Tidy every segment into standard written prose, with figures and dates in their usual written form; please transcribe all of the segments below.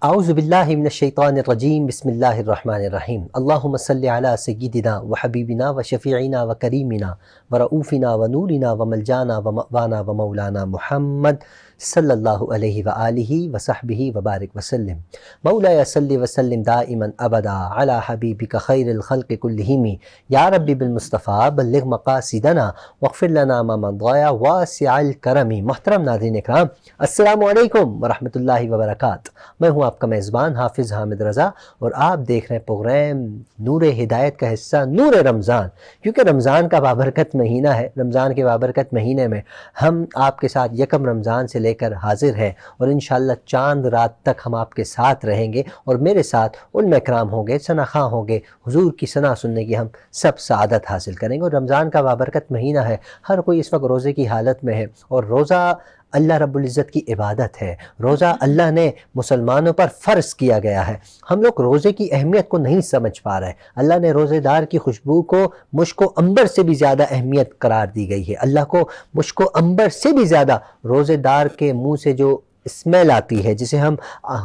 اعوذ باللہ من الشیطان الرجیم بسم اللہ الرحمن الرحیم اللہم صلی علی سیدنا و حبیبنا و شفیعنا و کریمنا و رؤوفنا و نورنا و ملجانا و مأوانا و مولانا محمد صلی اللہ علیہ وآلہ وصحبہ وبارک وسلم مولایا صلی وسلم دائما ابدا علی حبیبک خیر الخلق کلہم یا رب بالمصطفیٰ بلغ مقاصدنا واغفر لنا ما مضى واسع الکرم۔ محترم ناظرین اکرام، السلام علیکم ورحمۃ اللہ وبرکاتہ۔ میں ہوں آپ کا میزبان حافظ حامد رضا اور آپ دیکھ رہے ہیں پروگرام نور ہدایت کا حصہ نور رمضان، کیونکہ رمضان کا بابرکت مہینہ ہے۔ رمضان کے بابرکت مہینے میں ہم آپ کے ساتھ یکم رمضان سے لے کر حاضر ہیں اور انشاءاللہ چاند رات تک ہم آپ کے ساتھ رہیں گے، اور میرے ساتھ علماء کرام ہوں گے، ثنا خواں ہوں گے، حضور کی ثنا سننے کی ہم سب سعادت حاصل کریں گے۔ اور رمضان کا بابرکت مہینہ ہے، ہر کوئی اس وقت روزے کی حالت میں ہے، اور روزہ اللہ رب العزت کی عبادت ہے۔ روزہ اللہ نے مسلمانوں پر فرض کیا گیا ہے۔ ہم لوگ روزے کی اہمیت کو نہیں سمجھ پا رہے۔ اللہ نے روزے دار کی خوشبو کو مشک و عنبر سے بھی زیادہ اہمیت قرار دی گئی ہے۔ اللہ کو مشک و عنبر سے بھی زیادہ روزے دار کے منہ سے جو اسمیل آتی ہے، جسے ہم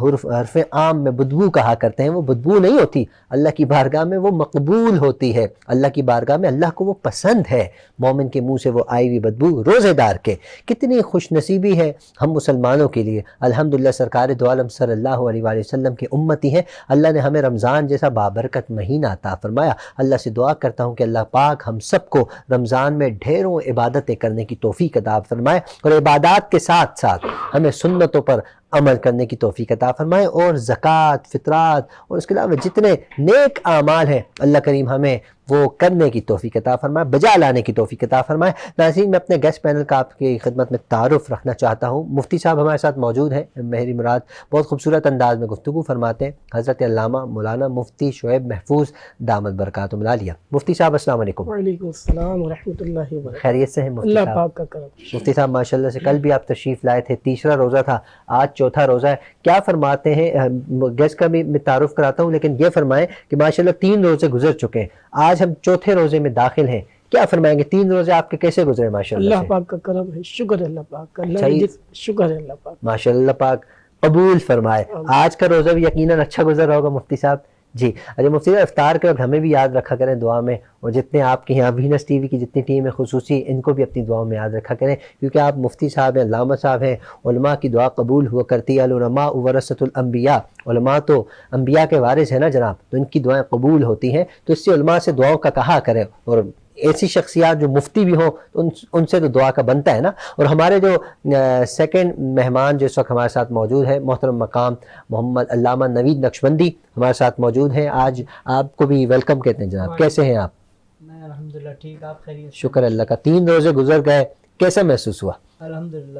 حرف عام میں بدبو کہا کرتے ہیں، وہ بدبو نہیں ہوتی، اللہ کی بارگاہ میں وہ مقبول ہوتی ہے۔ اللہ کی بارگاہ میں اللہ کو وہ پسند ہے، مومن کے منہ سے وہ آئی ہوئی بدبو روزے دار کے۔ کتنی خوش نصیبی ہے ہم مسلمانوں کے لیے۔ الحمدللہ سرکار دو عالم صلی اللہ علیہ وآلہ وسلم کے امتی ہیں۔ اللہ نے ہمیں رمضان جیسا بابرکت مہینہ عطا فرمایا۔ اللہ سے دعا کرتا ہوں کہ اللہ پاک ہم سب کو رمضان میں ڈھیروں عبادتیں کرنے کی توفیق عطا فرمائے، اور عبادات کے ساتھ ساتھ ہمیں سنتوں پر عمل کرنے کی توفیق عطا فرمائے، اور زکوٰۃ، فطرات اور اس کے علاوہ جتنے نیک اعمال ہیں اللہ کریم ہمیں وہ کرنے کی توفیق عطا فرمائے، بجا لانے کی توفیق عطا فرمائے۔ ناظرین، میں اپنے گیسٹ پینل کا آپ کی خدمت میں تعارف رکھنا چاہتا ہوں۔ مفتی صاحب ہمارے ساتھ موجود ہیں، مہری مراد، بہت خوبصورت انداز میں گفتگو فرماتے ہیں، حضرت علامہ مولانا مفتی شعیب محفوظ دامت برکاتہم العالیہ۔ مفتی صاحب السلام علیکم۔ وعلیکم السلام ورحمۃ اللہ وبرکاتہ۔ خیریت سے ہیں مفتی اللہ صاحب؟ پاک کا کرم۔ مفتی صاحب ماشاءاللہ سے کل بھی آپ تشریف لائے تھے، تیسرا روزہ تھا، آج چوتھا روزہ ہے۔ کیا فرماتے ہیں؟ گیسٹ کا بھی میں تعارف کراتا ہوں، لیکن یہ فرمائیں کہ ماشاءاللہ 3 روزے گزر چکے ہیں، آج ہم چوتھے روزے میں داخل ہیں، کیا فرمائیں گے؟ 3 روزے آپ کے کیسے گزرے ماشاءاللہ؟ اللہ پاک کا کرم ہے، شکر اللہ پاک کا، اللہ شکر ہے اللہ پاک ماشاءاللہ پاک قبول فرمائے۔ آج کا روزہ بھی یقیناً اچھا گزر رہا ہوگا مفتی صاحب؟ جی اچھا مفتی صاحب، افطار کے وقت ہمیں بھی یاد رکھا کریں دعا میں، اور جتنے آپ کے یہاں وینس ٹی وی کی جتنی ٹیم ہے خصوصی، ان کو بھی اپنی دعاؤں میں یاد رکھا کریں، کیونکہ آپ مفتی صاحب ہیں، علامہ صاحب ہیں، علماء کی دعا قبول ہوا کرتی ہے۔ العلماء ورثۃ الانبیاء، علماء تو انبیاء کے وارث ہیں نا جناب، تو ان کی دعائیں قبول ہوتی ہیں، تو اس سے علماء سے دعاؤں کا کہا کریں، اور ایسی شخصیات جو مفتی بھی ہوں تو ان سے تو دعا کا بنتا ہے نا۔ اور ہمارے جو سیکنڈ مہمان جو اس وقت ہمارے ساتھ موجود ہے، محترم مقام محمد علامہ نوید نقشبندی ہمارے ساتھ موجود ہیں۔ آج آپ کو بھی ویلکم کہتے ہیں جناب، کیسے ہیں آپ؟ میں الحمدللہ ٹھیک، آپ خیریت؟ شکر اللہ کا۔ 3 روزے گزر گئے، کیسا محسوس ہوا؟ الحمدللہ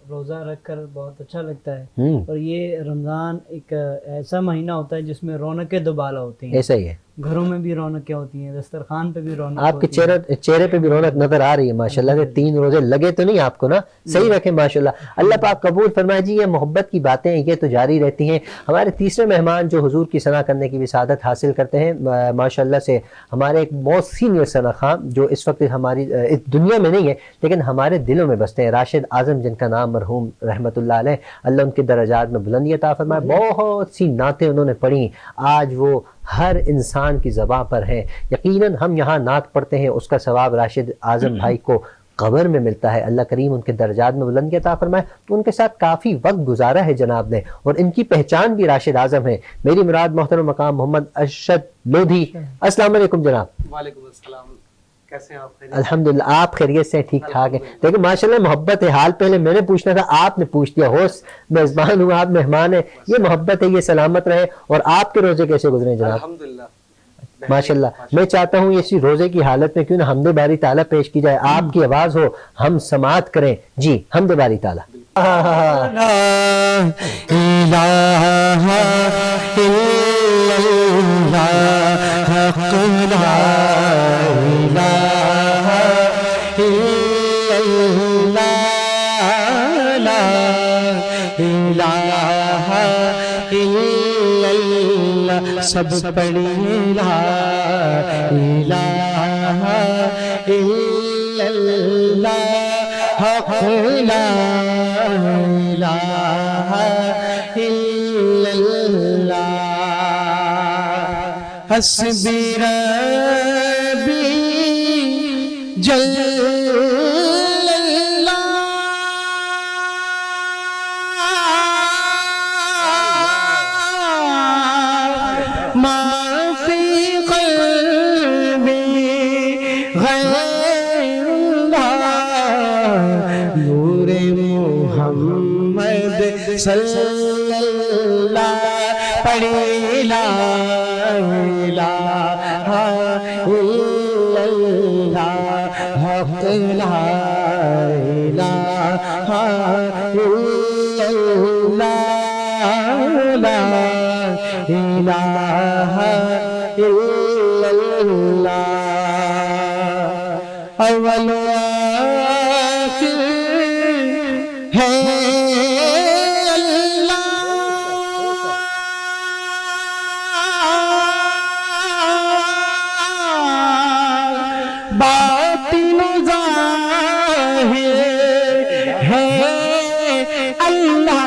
روزہ رکھ کر بہت اچھا لگتا ہے، اور یہ رمضان ایک ایسا مہینہ ہوتا ہے جس میں رونقیں دوبالا ہوتی ہیں۔ ایسا ہی ہے، گھروں میں بھی رونقیں ہوتی ہیں، دسترخوان پہ بھی رونق آپ کے چہرے پہ بھی رونق نظر آ رہی ہے ماشاءاللہ سے۔ 3 روزے لگے تو نہیں آپ کو نا؟ صحیح رکھیں ماشاءاللہ، اللہ پاک قبول فرمائے۔ جی یہ محبت کی باتیں یہ تو جاری رہتی ہیں۔ ہمارے تیسرے مہمان جو حضور کی ثنا کرنے کی بھی سعادت حاصل کرتے ہیں ماشاءاللہ سے، ہمارے ایک بہت سینئر ثنا خواں جو اس وقت ہماری دنیا میں نہیں ہے لیکن ہمارے دلوں میں بستے ہیں، راشد اعظم، جن کا نام مرحوم رحمۃ اللہ علیہ، اللہ ان کے درجات میں بلندی عطا فرمائے۔ بہت سی نعتیں انہوں نے پڑھی، آج وہ ہر انسان کی زبان پر ہے۔ یقیناً ہم یہاں نعت پڑھتے ہیں، اس کا ثواب راشد اعظم بھائی کو قبر میں ملتا ہے۔ اللہ کریم ان کے درجات میں بلندی عطا فرمائے۔ ان کے ساتھ کافی وقت گزارا ہے جناب نے، اور ان کی پہچان بھی راشد اعظم ہے۔ میری مراد محترم مقام محمد ارشد لودھی۔ السلام علیکم جناب۔ وعلیکم السلام، کیسے ہیں آپ؟ الحمدللہ، آپ خیریت سے؟ ٹھیک ٹھاک ہیں؟ لیکن ماشاءاللہ محبت ہے، حال پہلے میں نے پوچھنا تھا، آپ نے پوچھ دیا۔ ہوسٹ میزبان ہوں، آپ مہمان ہیں، یہ محبت ہے، یہ سلامت رہے۔ اور آپ کے روزے کیسے گزرے جناب؟ الحمدللہ ماشاءاللہ، میں چاہتا ہوں اسی روزے کی حالت میں کیوں نہ حمد باری تعالیٰ پیش کی جائے، آپ کی آواز ہو، ہم سماعت کریں۔ جی حمد باری تعالیٰ۔ سب پڑھیے لا الہ الا اللہ، حق لا الہ الا اللہ۔ حسبی ربی جل اللہ ما فی قلبی غیر اللہ نور محمد صلی اللہ پڑھی لا الہ الا اللہ حق لا الہ الا اللہ لا الہ الا اللہ اول آخر ہے باطن ظاہر ہے اللہ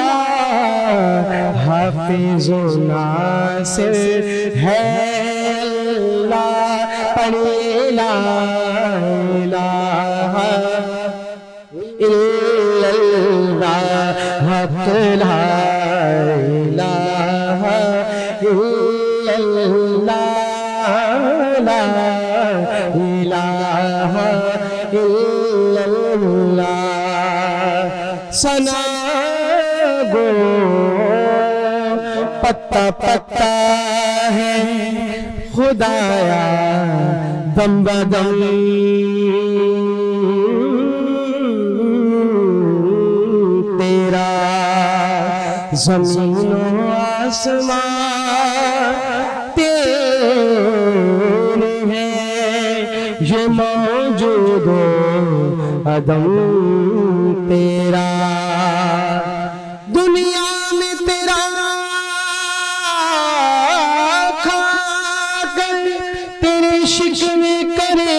حافظ و ناصر ہے اللہ پڑھی لا الہ الا اللہ حق لا الہ الا اللہ لا الہ الا اللہ ثنا گو پتا پتا ہے خدایا دم بدم تیرا زمین و آسمان تیرے ہیں یہ موجود و عدم تیرا دنیا میں تیرا کھا کر تیرے شکر کرے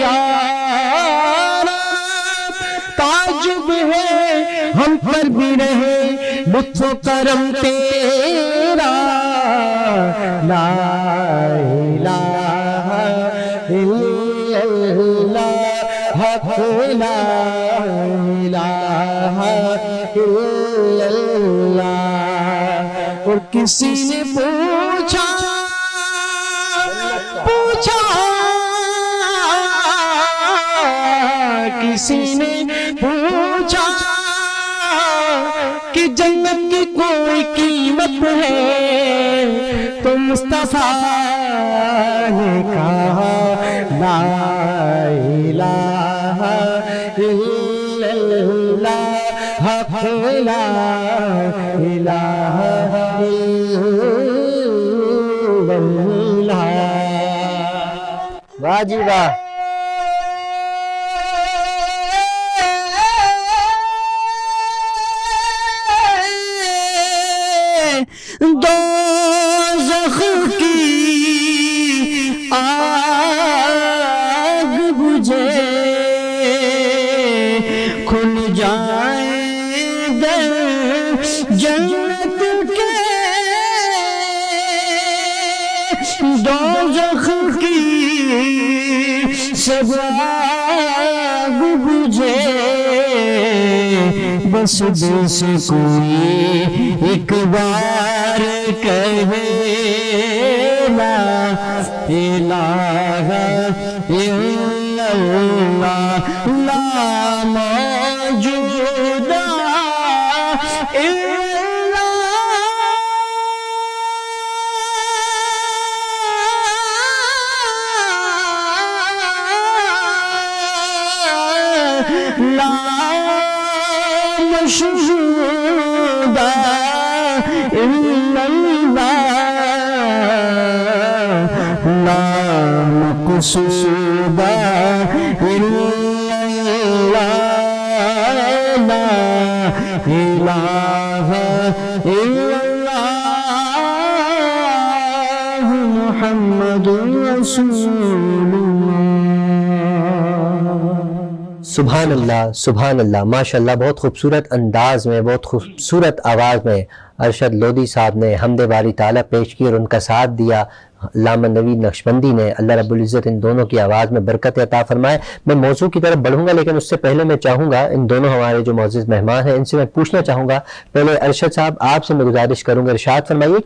یار تعجب ہے ہم پر بھی رہے لطف و کرم تیرا لا الہ الا اللہ حق لا الہ الا اللہ اور کسی نے پوچھا کسی نے پوچھا کہ جنت کی کوئی قیمت ہے تو مصطفیٰ نے کہا لا الہ الا اللہ حق لا الہ الا اللہ واہ جی واہ دوزخ کی آگ بجھے کھل جائیں در جنت کے دوزخ کی سب آگ بجھے بس دل سے کوئی ایک بار کہے لا الہ الا اللہ لا موجود الا لا مشهود إلا الله لا مقصود إلا الله لا إله إلا الله محمد رسول الله سبحان اللہ سبحان اللہ، ماشاءاللہ بہت خوبصورت انداز میں، بہت خوبصورت آواز میں ارشد لودھی صاحب نے حمد باری تعالیٰ پیش کی اور ان کا ساتھ دیا علامہ نوید نقشبندی نے. اللہ رب العزت ان دونوں کی آواز میں برکت عطا فرمائے. میں موضوع کی طرف بڑھوں گا لیکن اس سے پہلے میں چاہوں گا ان دونوں ہمارے جو معزز مہمان ہیں ان سے میں پوچھنا چاہوں گا. پہلے ارشد صاحب آپ سے میں گزارش کروں گا, ارشاد فرمائیے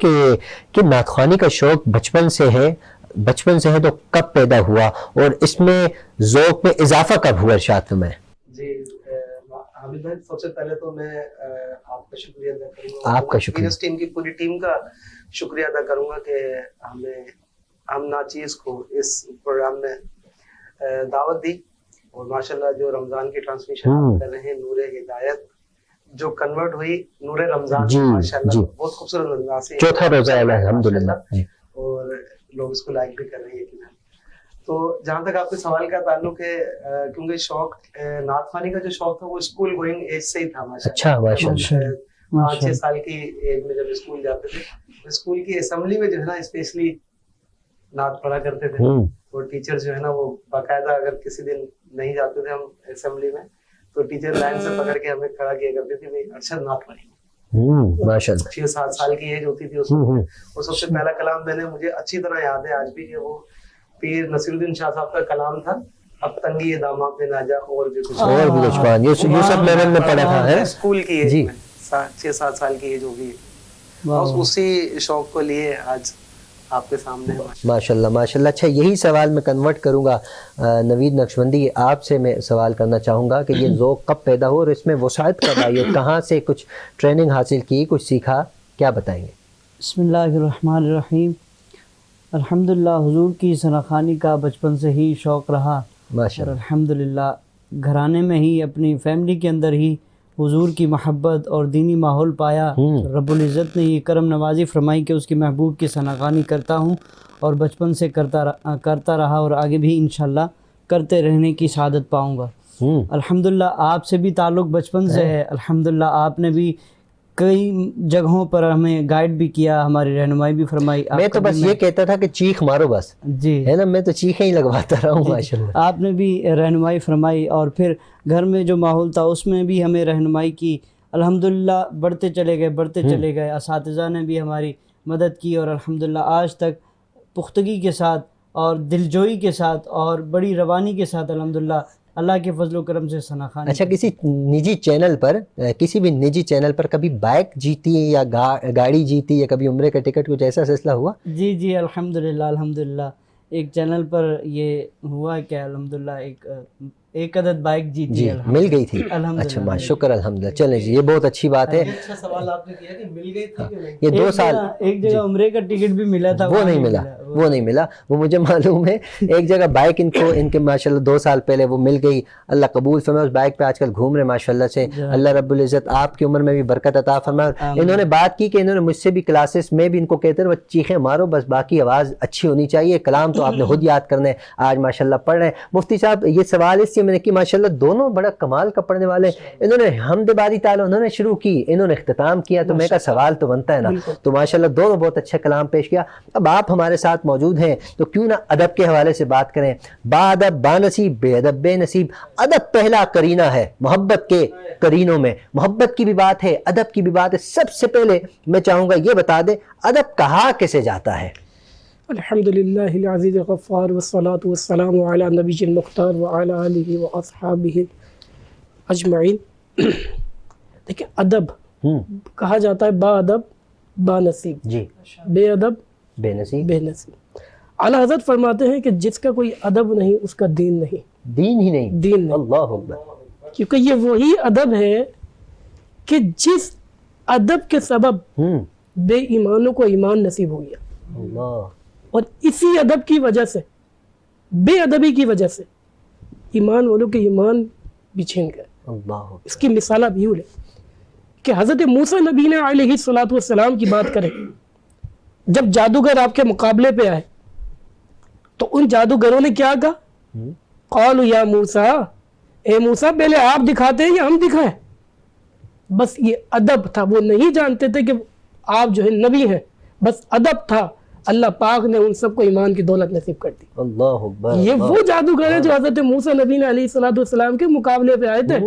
کہ نعت خوانی کا شوق بچپن سے ہے تو کب پیدا ہوا اور اس میں ذوق میں اضافہ کب ہوا, ارشاد فرمائیں. جی حامد بھائی, سب سے پہلے تو میں آپ کا شکریہ ادا کروں گا, آپ کا شکریہ, وینس ٹیم کی پوری ٹیم کا شکریہ ادا کروں گا کہ ہم ناچیز کو اس پروگرام میں دعوت دی, اور ماشاءاللہ جو رمضان کی ٹرانسمیشن کر رہے ہیں نور ہدایت جو کنورٹ ہوئی نور رمضان, ماشاءاللہ بہت خوبصورت انداز سے چوتھا روزہ ہے الحمدللہ, اور لوگ اس کو لائک بھی کر رہے ہیں. تو جہاں تک آپ کے سوال کا تعلق ہے, کیونکہ شوق نعت خوانی کا جو شوق تھا وہ اسکول گوئنگ ایج سے ہی تھا. اچھا, ماشاءاللہ 5-6 سال کی ایج میں جب اسکول جاتے تھے, اسکول کی اسمبلی میں جو ہے نا اسپیشلی نعت پڑھا کرتے تھے, اور ٹیچر جو ہے نا وہ باقاعدہ اگر کسی دن نہیں جاتے تھے ہم اسمبلی میں تو ٹیچر لائن سے پکڑ کے ہمیں کھڑا کیا کرتے تھے, بھائی ارشد نعت پڑھی. ماشاءاللہ 6-7 سال کی ایج ہوتی تھی اس میں, اور سب سے پہلا کلام میں نے مجھے اچھی طرح یاد ہے آج بھی کہ وہ پیر نصیر الدین شاہ صاحب کا کلام تھا, اب تنگی داماں پہ نہ جا اور بھی کچھ یوسف میمن میں پڑھا تھا ہے اسکول کی ایج میں 6-7 سال کی ایج ہوگی. بس اسی شوق کو لیے آج آپ کے سامنے. ماشاءاللہ ماشاءاللہ. اچھا, یہی سوال میں کنورٹ کروں گا نوید نقشبندی, آپ سے میں سوال کرنا چاہوں گا کہ یہ ذوق کب پیدا ہو اور اس میں وسعت کب آئی اور کہاں سے کچھ ٹریننگ حاصل کی, کچھ سیکھا, کیا بتائیں گے؟ بسم اللہ الرحمن الرحیم. الحمدللہ حضور کی ثناخوانی کا بچپن سے ہی شوق رہا, اور الحمدللہ گھرانے میں ہی اپنی فیملی کے اندر ہی حضور کی محبت اور دینی ماحول پایا. رب العزت نے یہ کرم نوازی فرمائی کہ اس کی محبوب کی ثناخوانی کرتا ہوں, اور بچپن سے کرتا رہا اور آگے بھی انشاءاللہ کرتے رہنے کی سعادت پاؤں گا. الحمدللہ آپ سے بھی تعلق بچپن سے ہے. الحمدللہ آپ نے بھی کئی جگہوں پر ہمیں گائیڈ بھی کیا, ہماری رہنمائی بھی فرمائی. میں تو بس یہ کہتا تھا کہ چیخ مارو بس, جی ہے نا, میں تو چیخیں ہی لگواتا رہا ہوں. ماشاءاللہ آپ نے بھی رہنمائی فرمائی, اور پھر گھر میں جو ماحول تھا اس میں بھی ہمیں رہنمائی کی. الحمدللہ بڑھتے چلے گئے. اساتذہ نے بھی ہماری مدد کی, اور الحمدللہ آج تک پختگی کے ساتھ اور دلجوئی کے ساتھ اور بڑی روانی کے ساتھ الحمدللہ اللہ کے فضل و کرم سے ثناخوانی. اچھا, کسی نجی چینل پر, کسی بھی نجی چینل پر کبھی بائک جیتی یا گاڑی جیتی یا کبھی عمرے کا ٹکٹ, کچھ ایسا سلسلہ ہوا؟ جی الحمدللہ ایک چینل پر یہ ہوا کہ الحمدللہ ایک عدد بائک جیتی, مل گئی تھی. اچھا, شکر الحمدللہ. چلیں جی, یہ بہت اچھی بات ہے. اچھا سوال آپ نے کیا کہ مل گئی تھی کہ نہیں. یہ 2 سال ایک جگہ عمرے کا ٹکٹ بھی ملا تھا, وہ نہیں ملا, وہ مجھے معلوم ہے. ایک جگہ بائک ان کے ماشاءاللہ 2 سال پہلے وہ مل گئی. اللہ قبول فرمائے. اس بائک پہ آج کل گھوم رہے ماشاءاللہ سے. اللہ رب العزت آپ کی عمر میں بھی برکت عطا فرمائے. انہوں نے بات کی کہ انہوں نے مجھ سے بھی کلاسز میں بھی ان کو کہتے ہیں وہ چیخیں مارو بس, باقی آواز اچھی ہونی چاہیے, کلام تو آپ نے خود یاد کرنے. آج ماشاءاللہ پڑھ رہے ہیں. مفتی صاحب یہ سوال اس سے میں نے کی, ماشاءاللہ دونوں بڑا کمال کا پڑھنے والے. انہوں نے حمد باری تعالی انہوں نے شروع کی, انہوں نے اختتام کیا, تو میں کا سوال تو بنتا ہے نا. تو ماشاءاللہ دونوں بہت اچھا کلام پیش کیا. اب آپ ہمارے ساتھ موجود ہیں تو کیوں نہ ادب کے حوالے سے بات کریں. با ادب با نصیب, بے ادب بے نصیب. ادب پہلا کرینہ ہے محبت کے کرینوں میں. محبت کی بھی بات ہے, ادب کی بھی بات ہے. سب سے پہلے میں چاہوں گا یہ بتا دیں ادب کہا کیسے جاتا ہے؟ الحمدللہ العزیز الغفار والصلاة والسلام علی نبی المختار وعلی آلہ واصحابہ اجمعین. دیکھیں ادب کہا جاتا ہے با ادب با نصیب, جی, بے ادب بے نصیب بے نصیب. اعلیٰ حضرت فرماتے ہیں کہ جس کا کوئی ادب نہیں اس کا دین نہیں. دین ہی نہیں. دین نہیں. اللہ اکبر. کیونکہ یہ وہی ادب ہے کہ جس ادب کے سبب بے ایمانوں کو ایمان نصیب ہو گیا, اللہ, اور اسی ادب کی وجہ سے, بے ادبی کی وجہ سے ایمان والوں کے ایمان بھی چھن گئے. اللہ. اس کی مثال بھی لیں کہ حضرت موسیٰ نبی نے علیہ الصلوۃ والسلام کی بات کریں, جب جادوگر آپ کے مقابلے پہ آئے تو ان جادوگروں نے کیا کہا, قالوا یا موسیٰ, اے موسیٰ پہلے آپ دکھاتے ہیں یا ہم دکھائیں. بس یہ ادب تھا, وہ نہیں جانتے تھے کہ آپ جو ہے نبی ہیں, بس ادب تھا. اللہ پاک نے ان سب کو ایمان کی دولت نصیب کر دی. اللہ اکبر. یہ وہ جادوگر ہیں جو حضرت موسیٰ نبی نے علیہ الصلوۃ والسلام کے مقابلے پہ آئے تھے,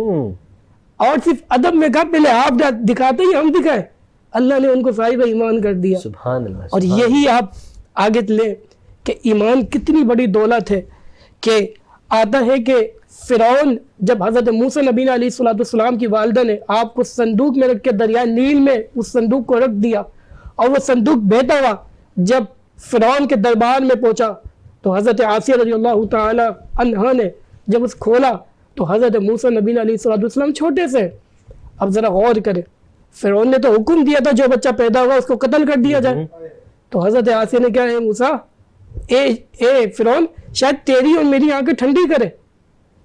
اور صرف ادب میں کہا پہلے آپ دکھاتے ہیں ہم دکھائیں. اللہ نے ان کو صاحب ایمان کر دیا. سبحان اللہ. اور یہی آپ آگے لے کہ ایمان کتنی بڑی دولت ہے کہ آتا ہے کہ فرعون جب حضرت موسیٰ نبی علیہ السلام کی والدہ نے آپ کو صندوق میں رکھ کے دریائے نیل میں اس صندوق کو رکھ دیا اور وہ صندوق بہتا ہوا جب فرعون کے دربار میں پہنچا تو حضرت آسیہ رضی اللہ تعالی عنہا نے جب اس کھولا تو حضرت موسیٰ نبی علیہ السلام چھوٹے سے. اب ذرا غور کریں, فرعون نے تو حکم دیا تھا جو بچہ پیدا ہوا اس کو قتل کر دیا جائے, تو حضرت آسیہ نے کیا ہے موسیٰ اے فرعون شاید تیری اور میری آنکھیں ٹھنڈی کرے.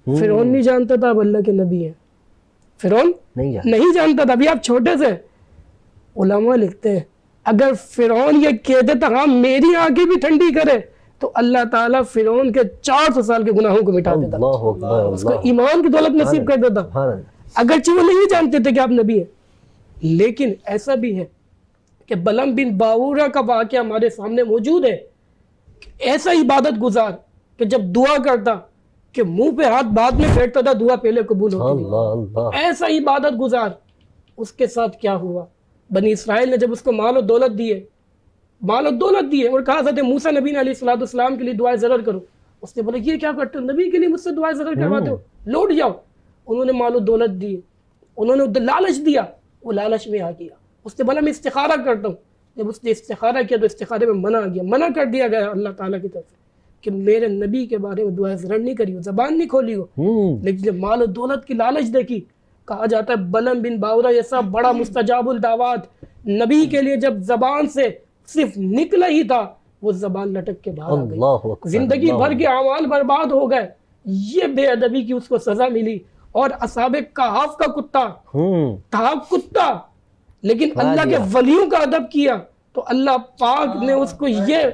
فرعون نہیں جانتا تھا اب اللہ کے نبی ہیں, فرعون نہیں جانتا تھا, ابھی آپ چھوٹے سے. علماء لکھتے ہیں اگر فرعون یہ کہتے تھا ہاں میری آنکھیں بھی ٹھنڈی کرے تو اللہ تعالیٰ فرعون کے 400 سال کے گناہوں کو مٹا دیتا, اس کو ایمان کی دولت نصیب کر دیتا, اگرچہ وہ نہیں جانتے تھے کہ آپ نبی ہیں. لیکن ایسا بھی ہے کہ بلم بن باورا کا واقعہ ہمارے سامنے موجود ہے, ایسا عبادت گزار کہ جب دعا کرتا کہ منہ پہ ہاتھ بعد میں پھیرتا تھا, دعا پہلے قبول ہوتی تھی. ایسا عبادت گزار, اس کے ساتھ کیا ہوا, بنی اسرائیل نے جب اس کو مال و دولت دیے اور کہا حضرت موسیٰ نبی علیہ السلام کے لیے دعائیں ضرر کرو, اس نے بولا یہ کیا کرتے ہو, نبی کے لیے مجھ سے دعائیں ضرر کرواتے ہو, لوٹ جاؤ. انہوں نے مال و دولت دی, انہوں نے لالچ دیا, وہ لالچ میں آ گیا. اس نے بولا میں استخارہ کرتا ہوں, جب اس نے استخارہ کیا تو استخارے میں منع کر دیا گیا اللہ تعالیٰ کی طرف سے کہ میرے نبی کے بارے میں دعائیں ضرر نہیں کری ہو, زبان نہیں کھولی ہو. لیکن جب مال و دولت کی لالچ دیکھی, کہا جاتا ہے بلم بن باورا ایسا بڑا مستجاب الدعوات نبی کے لیے جب زبان سے صرف نکلا ہی تھا وہ زبان لٹک کے باہر آ گئی, زندگی بھر کے اعمال برباد ہو گئے. یہ بے ادبی کی اس کو سزا ملی. اور اصحاب کہف کا کتا تھا کتا, لیکن اللہ کے ولیوں کا ادب کیا تو اللہ پاک نے اس کو یہ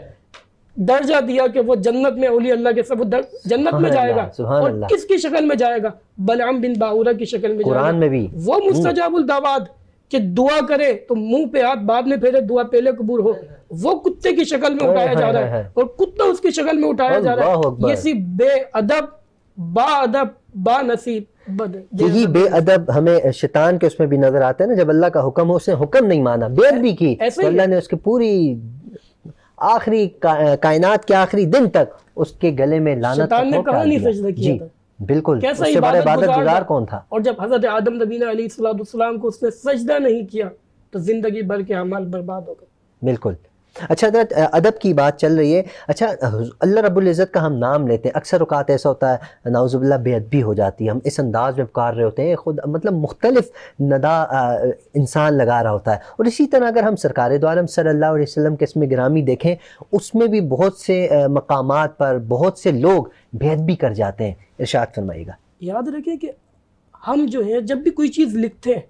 درجہ دیا کہ وہ جنت میں اولیاء اللہ کے سب جنت میں جائے گا. اور کس کی شکل میں جائے گا, بلعام بن باورا کی شکل میں جائے گا. وہ مستجاب الدعوات کہ دعا کرے تو منہ پہ ہاتھ بعد میں پھیرے, دعا پہلے قبول ہو, وہ کتے کی شکل میں اٹھایا جا رہا ہے اور کتا اس کی شکل میں اٹھایا جا رہا ہے. یہ سی بے ادب با نصیب یہی بے ادب ہمیں شیطان کے اس میں بھی نظر آتا ہے نا, جب اللہ کا حکم ہو اس نے حکم نہیں مانا, بے ادبی کی, تو اللہ نے اس کے پوری آخری کائنات کے آخری دن تک اس کے گلے میں لعنت شیطان نے کہاں نہیں سجدہ کیا تھا. بالکل, اس سے بڑا عبادت گزار کون تھا. اور جب حضرت آدم نبی علیہ السلام کو اس نے سجدہ نہیں کیا تو زندگی بھر کے اعمال برباد ہو گئے. بالکل. اچھا حضرت ادب کی بات چل رہی ہے, اچھا اللہ رب العزت کا ہم نام لیتے ہیں, اکثر اوقات ایسا ہوتا ہے نعوذ باللہ بے ادبی ہو جاتی ہے, ہم اس انداز میں پکار رہے ہوتے ہیں, خود مطلب مختلف ندا انسان لگا رہا ہوتا ہے. اور اسی طرح اگر ہم سرکار دو عالم صلی اللہ علیہ وسلم کے اسم گرامی دیکھیں, اس میں بھی بہت سے مقامات پر بہت سے لوگ بے ادبی کر جاتے ہیں. ارشاد فرمائیے گا. یاد رکھیں کہ ہم جو ہیں جب بھی کوئی چیز لکھتے ہیں,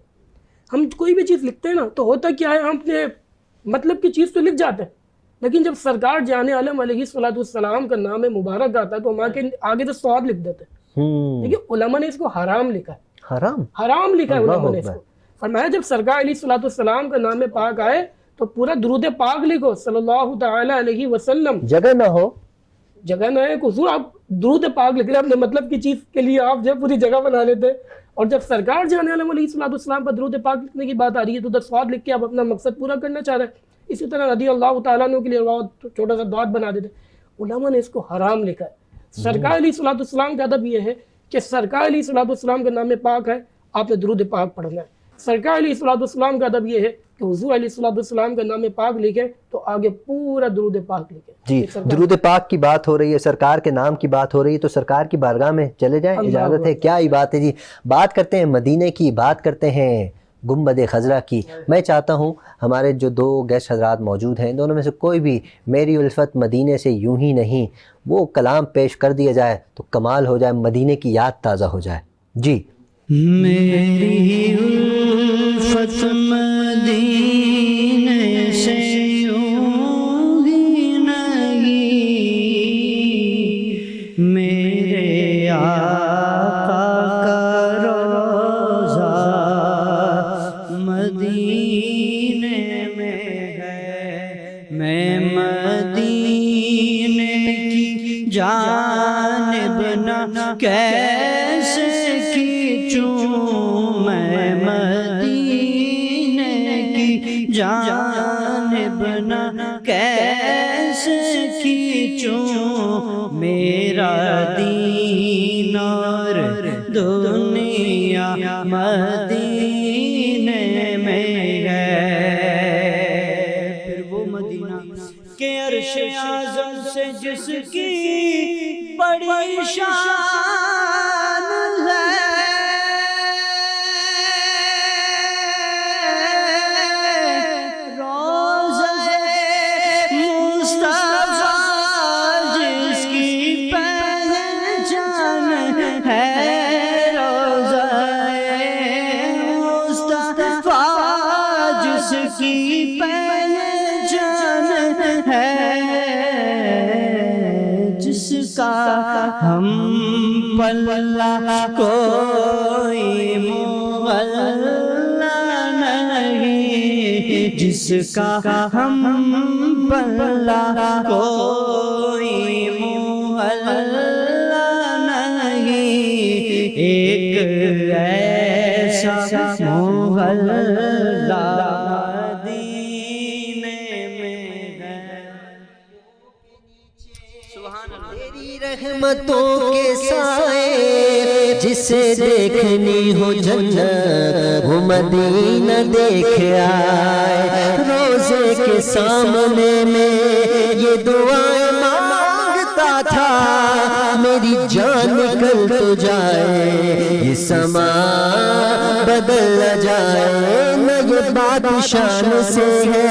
ہم کوئی بھی چیز لکھتے ہیں نا تو ہوتا کیا ہے, ہم اپنے مطلب کی چیز تو لکھ جاتے ہیں, لیکن جب سرکار جان عالم علیہ السلام کا نام مبارک آتا ہے تو ہم آگے سے سواد لکھ دیتے ہیں. لیکن علماء نے اس کو حرام لکھا ہے, حرام لکھا ہے علماء نے اس کو. فرمایا جب سرکار علیہ السلام کا نام پاک آئے تو پورا درود پاک لکھو صلی اللہ تعالی علیہ وسلم. جگہ نہ ہو کہ حضور آپ درود پاک لکھ رہے ہیں, اپنے مطلب کی چیز کے لیے آپ جو پوری جگہ بنا لیتے ہیں. اور جب سرکار جان عالم علیہ السلام پر درود پاک لکھنے کی بات آ رہی ہے تو ادھر سواد لکھ کے آپ اپنا مقصد پورا کرنا چاہ رہے ہیں. اسی طرح رضی اللہ تعالیٰ عنہ کے لیے چھوٹا سا دعات بنا دیتے. علماء نے اس کو حرام لکھا ہے. سرکار علیہ السلام کا ادب یہ ہے کہ سرکار علیہ السلام کا نام پاک ہے, آپ نے درود پاک پڑھنا ہے. سرکار علیہ السلام کا ادب یہ ہے کہ حضور علیہ السلام کا نام پاک لکھیں تو آگے پورا درود پاک لکھیں. جی, درود پاک کی بات ہو رہی ہے, سرکار کے نام کی بات ہو رہی ہے, تو سرکار کی بارگاہ میں چلے جائیں, اجازت ہے. کیا ہی بات ہے جی. بات کرتے ہیں مدینے کی, بات کرتے ہیں گنبد خضرا کی. میں چاہتا ہوں ہمارے جو دو گیسٹ حضرات موجود ہیں, دونوں میں سے کوئی بھی میری الفت مدینے سے یوں ہی نہیں, وہ کلام پیش کر دیا جائے تو کمال ہو جائے, مدینے کی یاد تازہ ہو جائے. جی. میری الفت مدینے سے یوں ہی نہیں, میرے آقا کا روضہ مدینے میں ہے. میں مدینے کی جانب نہ کیسے کھینچوں, میں مدینے کی جانب دنیا مدینے میں ہے۔ پھر وہ مدینہ کہ عرش اعظم سے جس کی بڑی شان ہے، روضہ مصطفیٰ جس کی پہچان ہے، روضہ مصطفیٰ جس کی پہچان ہے، جس کا ہم پلہ کوئی مغلا نہیں، جس کا ہم پلہ کوئی مغلا نہیں، ایک ایسا مغلا رحمتوں کے سائے جسے دیکھنی ہو جنت وہ مدینہ دیکھ آئے، روزے کے سامنے میں یہ دعائیں مانگتا تھا، میری جان نکل تو جائے یہ سما بدل نہ جائے، نہ یہ بات شان سے ہے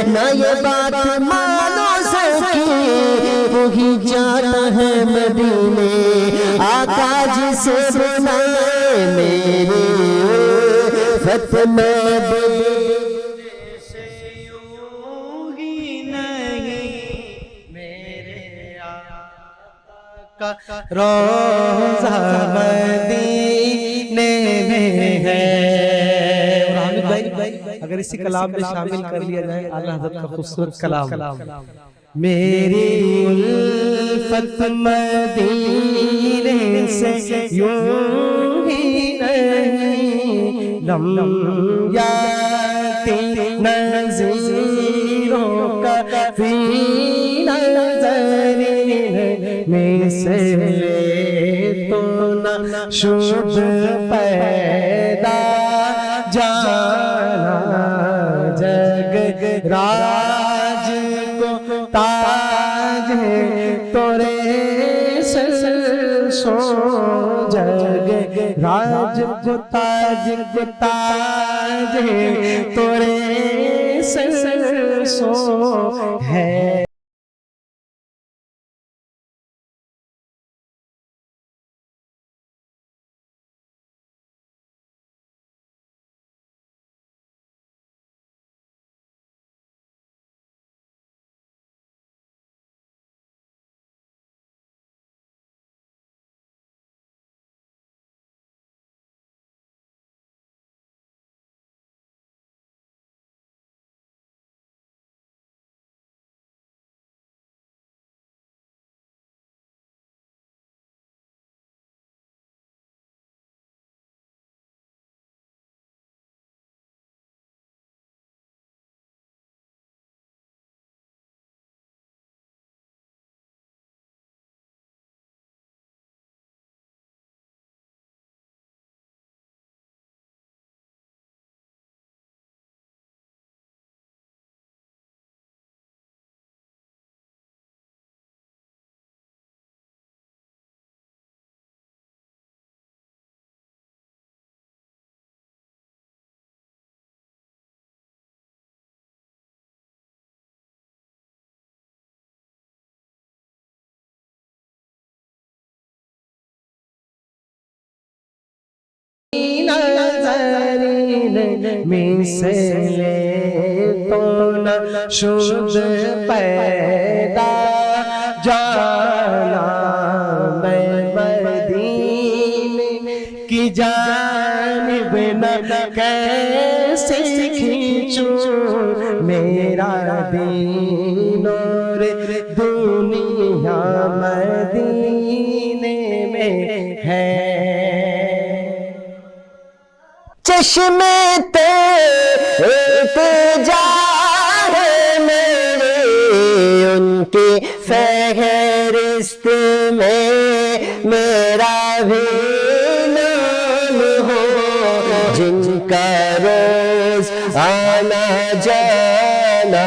نہ یہ بات مانو سے کی، وہی جاتا ہے مدینے آقا جسے بنائے میرے فتح سے یوں ہی نہیں، میرے آقا کا روضہ مدینے میں ہے۔ اور حامد بھائی اگر اسی کلام میں شامل کر لیا جائے اعلیٰ حضرت کا خوبصورت کلام، میری الفت مدینے سے یوں ہی نہیں، لمحاتی نظیروں کا فی نظر میں سے تو نہ شد پیدا جانا، جگ راج کو تاج ہے تورے سر سو، جگ راج کو تاج ہے تورے سر سو ہے۔ میں سے تو نہ شد پیدا جانا، میں مدینے کی جانب نہ کیسے کھینچوں، میرا دین اور دنیا مدینے میں ہے۔ چشمے التجا ہے میرے ان کی فہرست میں میرا بھی جن کا روز آنا جانا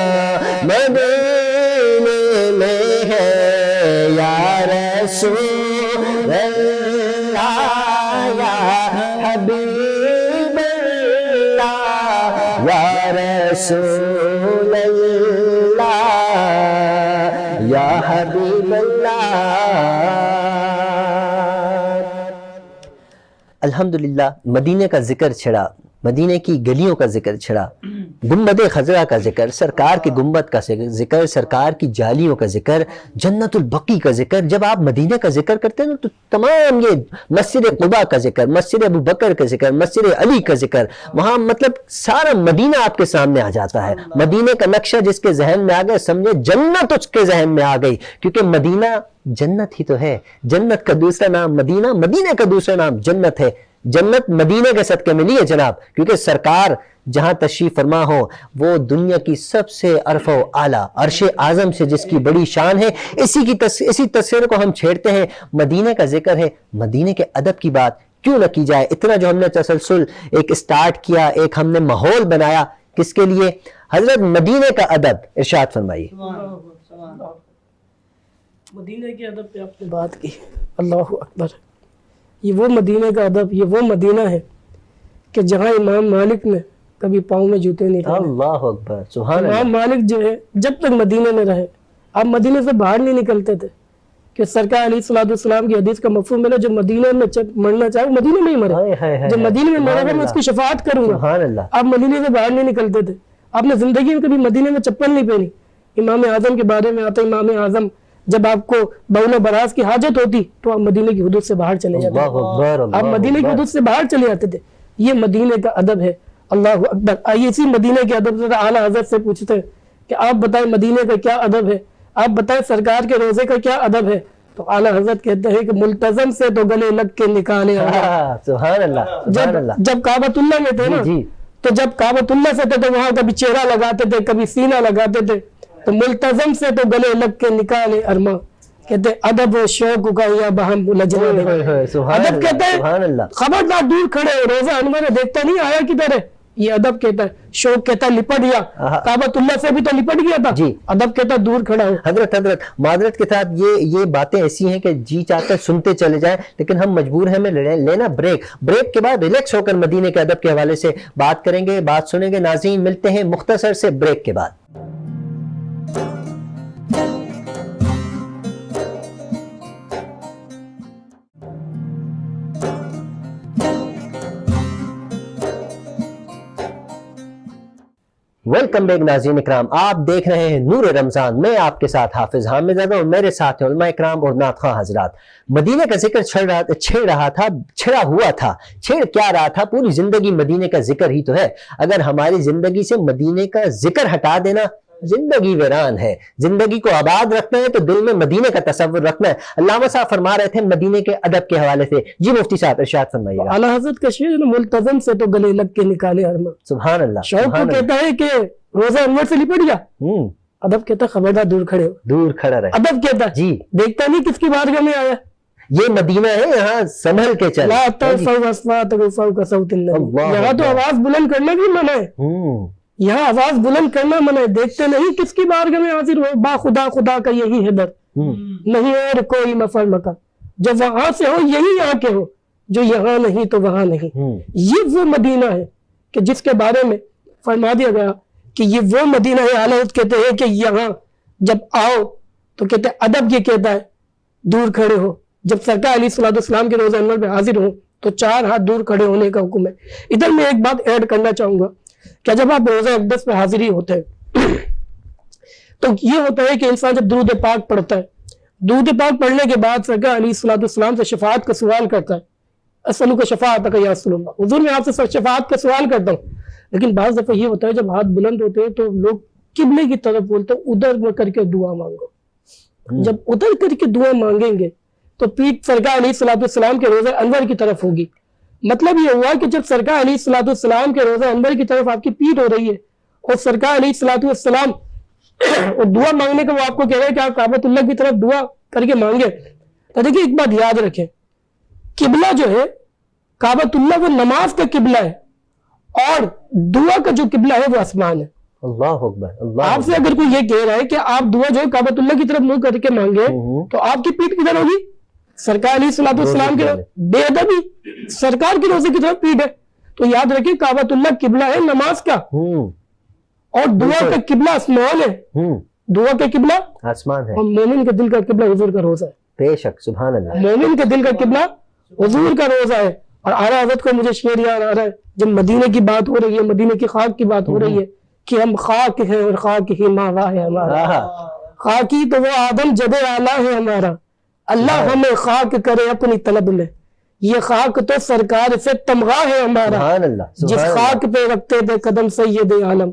مدینے میں ہے یا رسول اللہ یا حبیب اللہ یا رسول اللہ یا حبیب اللہ. الحمدللہ مدینہ کا ذکر چھڑا، مدینہ کی گلیوں کا ذکر چھڑا، گنبد خضرا کا ذکر، سرکار کی گنبد کا ذکر، سرکار کی جالیوں کا ذکر، جنت البقیع کا ذکر. جب آپ مدینہ کا ذکر کرتے ہیں تو تمام یہ مسجد قباء کا ذکر، مسجد ابو بکر کا ذکر، مسجد علی کا ذکر، وہاں مطلب سارا مدینہ آپ کے سامنے آ جاتا ہے. مدینہ کا نقشہ جس کے ذہن میں آ گیا سمجھے جنت اس کے ذہن میں آ گئی، کیونکہ مدینہ جنت ہی تو ہے. جنت کا دوسرا نام مدینہ، مدینہ کا دوسرا نام جنت ہے. جنت مدینہ کے صدقے میں نہیں ہے جناب، کیونکہ سرکار جہاں تشریف فرما ہو وہ دنیا کی سب سے عرف و اعلیٰ عرش اعظم سے جس کی بڑی شان ہے، اسی تصویر کو ہم چھیڑتے ہیں. مدینہ کا ذکر ہے، مدینہ کے ادب کی بات کیوں نہ کی جائے. اتنا جو ہم نے تسلسل ایک سٹارٹ کیا، ایک ہم نے ماحول بنایا، کس کے لیے؟ حضرت مدینہ کا ادب ارشاد فرمائیے. مدینہ کے ادب پہ آپ نے بات کی، اللہ اکبر. یہ وہ مدینہ کا ادب، یہ وہ مدینہ ہے کہ جہاں امام مالک نے کبھی پاؤں میں جوتے نہیں ڈالے. اللہ اکبر، سبحان اللہ. امام مالک جو ہے جب تک مدینہ میں رہے، آپ مدینہ سے باہر نہیں نکلتے تھے، کہ سرکار علیہ السلام کی حدیث کا مفہوم ہے نا، جو مدینہ میں مرنا چاہے مدینہ میں ہی مرے، جو مدینہ میں مرے گا میں اس کی شفاعت کروں گا. سبحان اللہ. آپ مدینہ سے باہر نہیں نکلتے تھے، آپ نے زندگی میں کبھی مدینہ میں چپل نہیں پہنی. امام اعظم کے بارے میں آتا ہے، امام اعظم جب آپ کو بول و براز کی حاجت ہوتی تو آپ مدینہ کی حدود سے باہر چلے جاتے تھے، آپ مدینہ کی حدود سے باہر چلے جاتے تھے. یہ مدینہ کا ادب ہے. اللہ اکبر. آئیے اسی مدینہ کے ادب سے اعلیٰ حضرت سے پوچھتے ہیں کہ آپ بتائیں مدینہ کا کیا ادب ہے، آپ بتائیں سرکار کے روزے کا کیا ادب ہے. تو اعلیٰ حضرت کہتے ہیں کہ ملتزم سے تو گلے لگ کے نکالے. سبحان اللہ. جب کعبۃ اللہ میں تھے نا، تو جب کعبۃ اللہ سے تھے تو وہاں کبھی چہرہ لگاتے تھے، کبھی سینہ لگاتے تھے. تو ملتزم سے تو گلے لگ کے نکالے ارما. کہتے ادب و شوق کا یا بہم لجنا. ادب کہتا ہے خبردار دور کھڑے، روزہ انور دیکھتا نہیں آیا کدھر ہے. یہ ادب کہتا ہے. شوق کہتا ہے لپٹ گیا، کعبۃ اللہ سے بھی تو لپٹ گیا تھا. ادب کہتا ہے دور کھڑا ہو. حضرت معذرت کے ساتھ یہ باتیں ایسی ہیں کہ جی چاہتے سنتے چلے جائیں، لیکن ہم مجبور ہیں ہمیں لینا بریک کے بعد ریلیکس ہو کر مدینے کے ادب کے حوالے سے بات کریں گے، بات سنیں گے. ناظرین ملتے ہیں مختصر سے بریک کے بعد. ویلکم بیک ناظرین اکرام، آپ دیکھ رہے ہیں نور رمضان. میں آپ کے ساتھ حافظ حامد زادہ اور میرے ساتھ ہیں علماء اکرام اور نعت خواں حضرات. مدینہ کا ذکر چھڑا ہوا تھا. چھڑ کیا رہا تھا؟ پوری زندگی مدینہ کا ذکر ہی تو ہے. اگر ہماری زندگی سے مدینہ کا ذکر ہٹا دینا، زندگی ویران ہے. زندگی کو آباد رکھنا ہے تو دل میں مدینہ کا تصور رکھنا ہے. علامہ صاحب فرما رہے تھے مدینہ کے ادب کے حوالے سے. جی مفتی صاحب ارشاد فرمائیے. اعلیٰ حضرت کا شعر ملتزم سے تو گلے لگ کے نکالے ارما. سبحان اللہ. شوق کو کہتا ہے کہ روزہ انور سے لپٹ گیا، ادب کہتا ہے خبردار دور کھڑے ہو، دور کھڑا رہے. ادب کہتا ہے جی دیکھتا نہیں کس کی بارگاہ میں آیا. یہ مدینہ ہے، یہاں سنبھل کے چل. یہاں تو آواز بلند کرنا بھی منع ہے، یہاں آواز بلند کرنا منع ہے. دیکھتے نہیں کس کی بارگاہ میں حاضر ہو. با خدا خدا کا یہی ہے در، نہیں اور کوئی مفر مکا. جو وہاں سے ہو یہی یہاں کے ہو، جو یہاں نہیں تو وہاں نہیں. یہ وہ مدینہ ہے کہ جس کے بارے میں فرما دیا گیا کہ یہ وہ مدینہ ہے. حالت کہتے ہیں کہ یہاں جب آؤ تو کہتے ہیں ادب یہ کہتا ہے دور کھڑے ہو. جب سرکار علیہ السلام کے روزہ انور میں حاضر ہوں تو 4 ہاتھ دور کھڑے ہونے کا حکم ہے. ادھر میں ایک بات ایڈ کرنا چاہوں گا کہ جب آپ روزہ اقدس پہ حاضر ہی ہوتے ہیں تو یہ ہوتا ہے کہ انسان جب درود پاک پڑھتا ہے، درود پاک پڑھنے کے بعد سرکار علیہ السلام سے شفاعت کا سوال کرتا ہے. اسألک شفاعتک یا رسول اللہ، حضور میں آپ سے شفاعت کا سوال کرتا ہوں. لیکن بعض دفعہ یہ ہوتا ہے جب ہاتھ بلند ہوتے ہیں تو لوگ قبلے کی طرف بولتے ہیں ادھر کر کے دعا مانگو. جب ادھر کر کے دعا مانگیں گے تو پیٹھ سرکار علیہ السلام کے روزہ انور کی طرف ہوگی. مطلب یہ ہوا کہ جب سرکار علیہ السلام کے روزہ انور کی طرف آپ کی پیٹھ ہو رہی ہے اور سرکار علیہ السلام اور دعا مانگنے کا وہ آپ کو کہہ رہے ہیں کہ آپ کعبۃ اللہ کی طرف دعا کر کے مانگے. تو دیکھیں ایک بات یاد رکھیں، قبلہ جو ہے کعبۃ اللہ وہ نماز کا قبلہ ہے، اور دعا کا جو قبلہ ہے وہ آسمان ہے. اللہ اکبر. اللہ آپ سے اگر کوئی یہ کہہ رہا ہے کہ آپ دعا جو ہے کعبۃ اللہ کی طرف منہ کر کے مانگے تو آپ کی پیٹھ کدھر ہوگی؟ سرکار علیہ الصلوۃ والسلام کے بے ادبی سرکار کے روزے کی طرف پیٹھ ہے. تو یاد رکھیں کعبۃ اللہ قبلہ ہے نماز کا, اور دعا کا قبلہ آسمان ہے. دعا کا قبلہ آسمان ہے, اور مومن کے دل کا قبلہ حضور کا روزہ ہے. بے شک. سبحان اللہ. مومن کے دل کا قبلہ حضور کا روزہ ہے. اور اعلیٰ حضرت کو مجھے شعر یاد آ رہا ہے جب مدینے کی بات ہو رہی ہے, مدینے کی خاک کی بات ہو رہی ہے کہ ہم خاک ہیں اور خاک ہی ماوا ہے ہمارا. خاکی تو وہ آدم جد اعلیٰ ہے ہمارا, اللہ ہمیں خاک کرے اپنی طلب میں. یہ خاک تو سرکار سے تمغہ ہے ہمارا. سبحان اللہ. جس خاک پہ رکھتے تھے قدم سید عالم,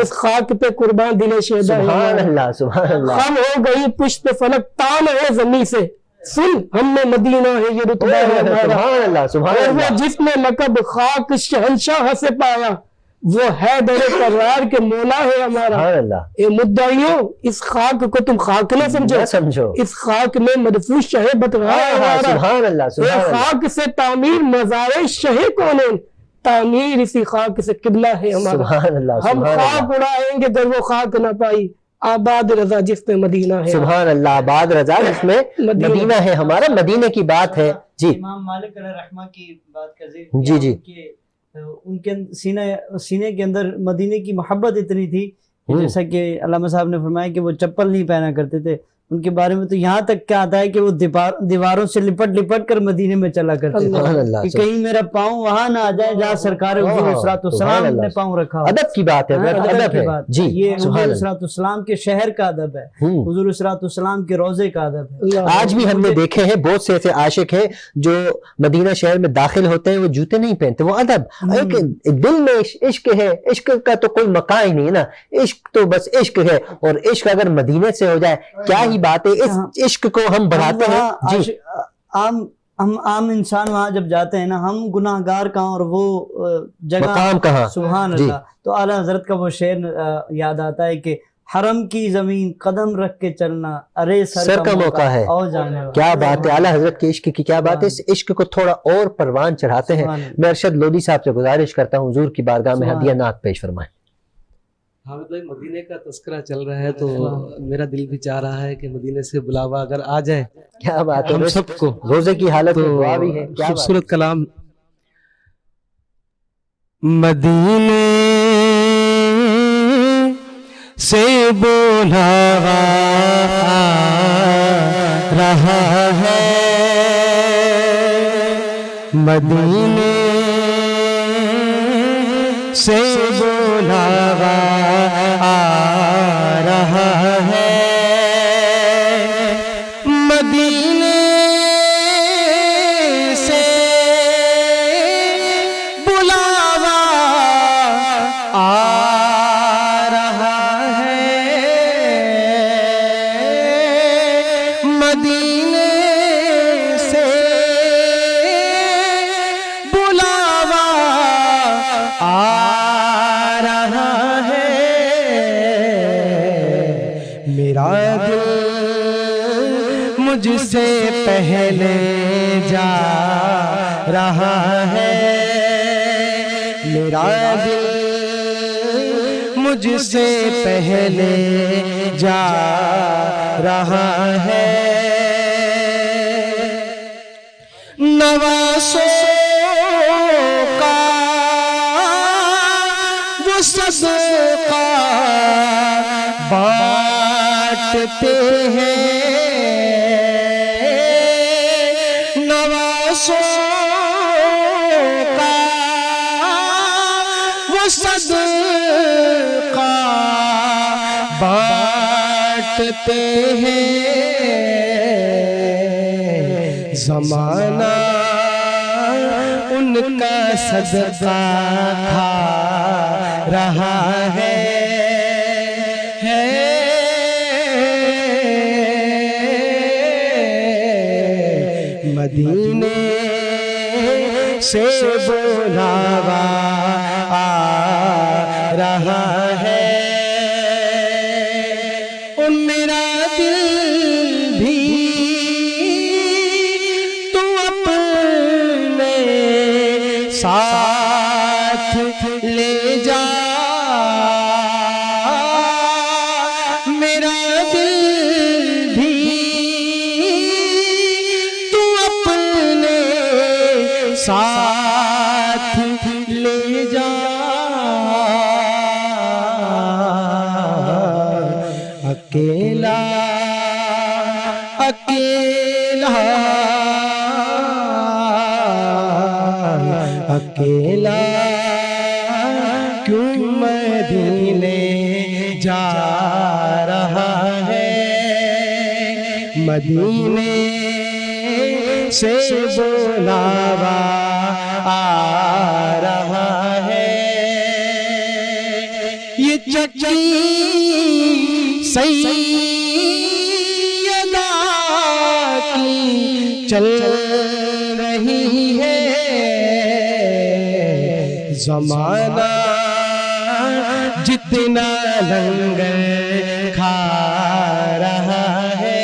اس خاک پہ قربان دل شہدا ہے. سبحان اللہ. سبحان اللہ. ہم ہو گئی پشت فلک تان ہے زمین سے, سن ہم میں مدینہ ہے یہ رتبہ ہے ہمارا. سبحان اللہ. سبحان اور وہ اللہ. جس نے لقب خاک شہنشاہ سے پایا وہ ہے در قرار کے مولا ہے ہمارا. سبحان اللہ. اے مدعیوں اس خاک کو تم خاک نہ سمجھو, نہ سمجھو. اس خاک میں مدفوع شہ بتغاں ہے ہمارا. سبحان اللہ. اے سبحان اللہ. خاک سے تعمیر مزارع شہ کونین, تعمیر اسی خاک سے قبلہ ہے ہمارا. سبحان اللہ. ہم سبحان خاک اللہ. اڑائیں گے در وہ خاک نہ پائی, آباد رضا جس میں مدینہ ہے. سبحان اللہ. آباد رضا جس میں مدینہ ہے ہمارا. مدینہ کی بات ہے. جی امام مالک علیہ رحمہ کی بات کا جی جی. ان کے سینے کے اندر مدینے کی محبت اتنی تھی جیسا کہ علامہ صاحب نے فرمایا کہ وہ چپل نہیں پہنا کرتے تھے. ان کے بارے میں تو یہاں تک کیا آتا ہے کہ وہ دیواروں سے لپٹ لپٹ کر مدینے میں چلا کرتے تھے کہ کہیں میرا پاؤں وہاں نہ آ جائے جہاں سرکار حضور صلوات والسلام نے پاؤں رکھا. ادب کی بات ہے. ادب ہے. جی یہ حضور صلوات والسلام کے شہر کا ادب ہے, حضور صلوات والسلام کے روزے کا ادب ہے. آج بھی ہم نے دیکھے ہیں بہت سے ایسے عاشق ہیں جو مدینہ شہر میں داخل ہوتے ہیں, وہ جوتے نہیں پہنتے. وہ ادب ایک دل میں عشق ہے. عشق کا تو کوئی مقام ہی نہیں ہے نا. عشق تو بس عشق ہے, اور عشق اگر مدینے سے ہو جائے کیا ہی بات ہے. اس عشق کو ہم بڑھاتے ہیں. جی ہم عام انسان وہاں جب جاتے ہیں نا, ہم گناہ گار کہاں اور وہ جگہ مقام کہاں. سبحان اللہ. تو اعلیٰ حضرت کا وہ شعر یاد آتا ہے کہ حرم کی زمین قدم رکھ کے چلنا ارے سر کا موقع ہے. کیا بات ہے. اعلیٰ حضرت کے عشق کی کیا بات ہے. اس عشق کو تھوڑا اور پروان چڑھاتے ہیں. میں ارشد لودھی صاحب سے گزارش کرتا ہوں حضور کی بارگاہ میں ہدیہ نعت پیش فرمائیں. حامد بھائی مدینے کا تذکرہ چل رہا ہے تو میرا دل بھی چاہ رہا ہے کہ مدینے سے بلاوا اگر آ جائے. کیا بات ہے. ہم سب کو روزے کی حالت میں دعا بھی ہے. خوبصورت کلام. مدینے سے بلاوا رہا ہے, مدینے سے بلاوا آ رہا ہے, مدینے سے بلاوا آ رہا ہے, مدینے سے بلاوا آ رہا ہے, میرا دل مجھ سے پہلے جا رہا ہے, میرا دل مجھ سے پہلے جا رہا ہے, نواسوں کا وہ صدقہ بانٹتے ہیں, نواسوں کا وہ صدقہ بانٹتے ہیں, زمانہ ان کا صدقہ کھا رہا ہے, مدینے سے بلاوا آ رہا ہے, اور میرا دل بھی تو اپنے ساتھ لے جا میرا دل بھی تو اپنے ساتھ لے جا اکیلا اکیلا اکیلا کیوں مدینے جا رہا ہے مدینے سے بلاوا آ رہا ہے یہ چچی سیدہ کی چل رہی ہے زمانہ جتنا لنگر کھا رہا ہے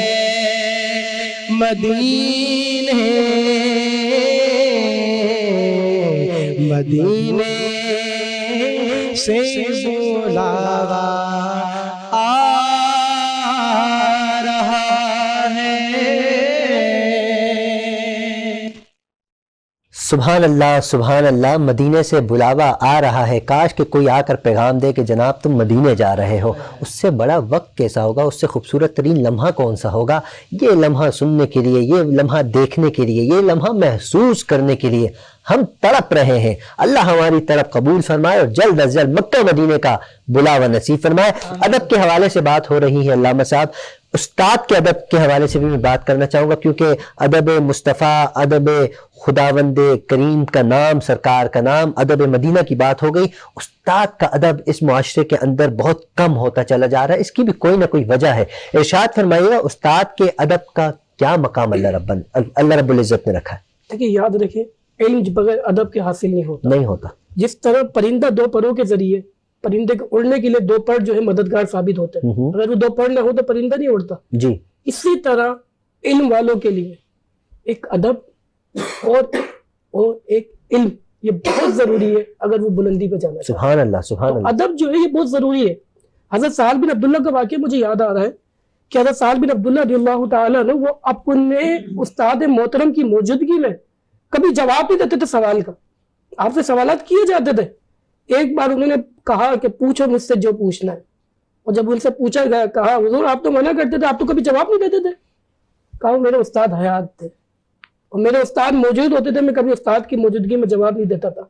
مدینے مدینے سے بلاوا آ رہا ہے۔ سبحان اللہ، مدینے سے بلاوا آ رہا ہے۔ کاش کہ کوئی آ کر پیغام دے کہ جناب تم مدینے جا رہے ہو۔ اس سے بڑا وقت کیسا ہوگا، اس سے خوبصورت ترین لمحہ کون سا ہوگا؟ یہ لمحہ سننے کے لیے، یہ لمحہ دیکھنے کے لیے، یہ لمحہ محسوس کرنے کے لیے ہم تڑپ رہے ہیں۔ اللہ ہماری طرف قبول فرمائے اور جلد از جلد مکہ مدینے کا بلاوا نصیب فرمائے۔ ادب کے حوالے سے بات ہو رہی ہے علامہ صاحب، استاد کے ادب کے حوالے سے بھی میں بات کرنا چاہوں گا، کیونکہ ادب مصطفیٰ، ادب خداوند کریم کا نام، سرکار کا نام، ادب مدینہ کی بات ہو گئی۔ استاد کا ادب اس معاشرے کے اندر بہت کم ہوتا چلا جا رہا ہے، اس کی بھی کوئی نہ کوئی وجہ ہے۔ ارشاد فرمائیے گا استاد کے ادب کا کیا مقام اللہ رب العزت نے رکھا ہے؟ دیکھیے یاد رکھیں، علم بغیر ادب کے حاصل نہیں ہوتا۔ جس طرح پرندہ دو پروں کے ذریعے، پرندے کے اڑنے کے لیے دو پر جو ہے مددگار ثابت ہوتے ہیں، اگر وہ دو پر نہ ہو تو پرندہ نہیں اڑتا جی۔ اسی طرح علم والوں کے لیے ایک ادب اور ایک علم یہ بہت ضروری ہے اگر وہ بلندی پہ جانا چاہتے ہیں۔ سبحان اللہ، سبحان اللہ۔ ادب جو ہے یہ بہت ضروری ہے۔ حضرت سہل بن عبداللہ کا واقعہ مجھے یاد آ رہا ہے کہ حضرت سہل بن عبداللہ رضی اللہ تعالیٰ نے وہ اپنے استاد محترم کی موجودگی میں کبھی جواب نہیں دیتے تھے سوال کا، آپ سے سوالات کیے جاتے تھے۔ ایک بار انہوں نے کہا کہ پوچھو مجھ سے جو پوچھنا ہے، اور جب ان سے پوچھا گیا کہا حضور آپ تو منع کرتے تھے، آپ تو کبھی جواب نہیں دیتے تھے۔ کہا میرے استاد حیات تھے اور میرے استاد موجود ہوتے تھے، میں کبھی استاد کی موجودگی میں جواب نہیں دیتا تھا۔